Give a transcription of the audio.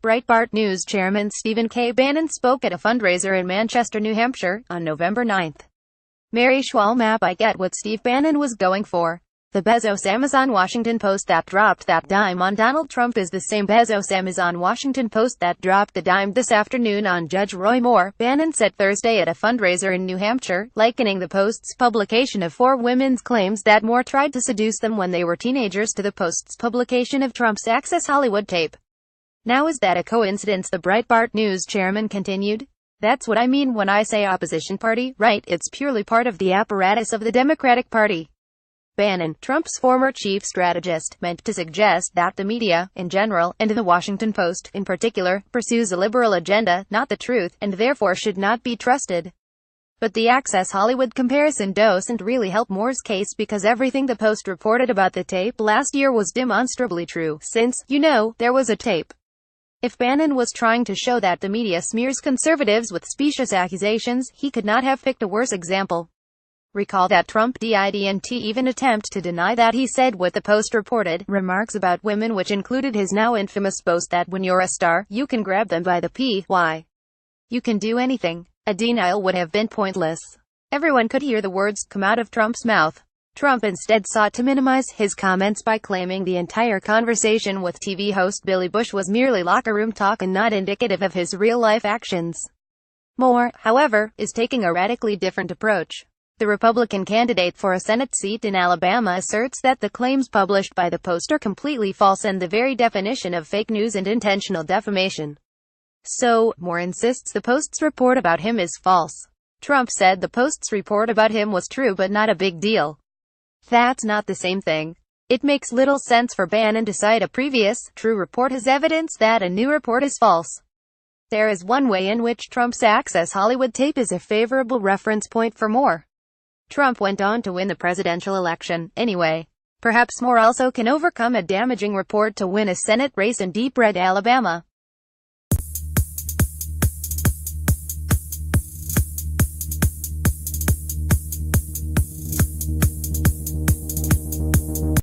Breitbart News chairman Stephen K. Bannon spoke at a fundraiser in Manchester, New Hampshire, on November 9. Mary Schwal map. I get what Steve Bannon was going for. The Bezos-Amazon Washington Post that dropped that dime on Donald Trump is the same Bezos-Amazon Washington Post that dropped the dime this afternoon on Judge Roy Moore, Bannon said Thursday at a fundraiser in New Hampshire, likening the Post's publication of four women's claims that Moore tried to seduce them when they were teenagers to the Post's publication of Trump's Access Hollywood tape. Now is that a coincidence? The Breitbart News chairman continued. That's what I mean when I say opposition party, right? It's purely part of the apparatus of the Democratic Party. Bannon, Trump's former chief strategist, meant to suggest that the media, in general, and the Washington Post, in particular, pursues a liberal agenda, not the truth, and therefore should not be trusted. But the Access Hollywood comparison doesn't really help Moore's case because everything the Post reported about the tape last year was demonstrably true, since, there was a tape. If Bannon was trying to show that the media smears conservatives with specious accusations, he could not have picked a worse example. Recall that Trump didn't even attempt to deny that he said what the Post reported, remarks about women which included his now infamous boast that when you're a star, you can grab them by the PY. You can do anything. A denial would have been pointless. Everyone could hear the words come out of Trump's mouth. Trump instead sought to minimize his comments by claiming the entire conversation with TV host Billy Bush was merely locker room talk and not indicative of his real-life actions. Moore, however, is taking a radically different approach. The Republican candidate for a Senate seat in Alabama asserts that the claims published by the Post are completely false and the very definition of fake news and intentional defamation. So, Moore insists the Post's report about him is false. Trump said the Post's report about him was true but not a big deal. That's not the same thing. It makes little sense for Bannon to cite a previous, true report as evidence that a new report is false. There is one way in which Trump's Access Hollywood tape is a favorable reference point for Moore. Trump went on to win the presidential election, anyway. Perhaps Moore also can overcome a damaging report to win a Senate race in deep red Alabama.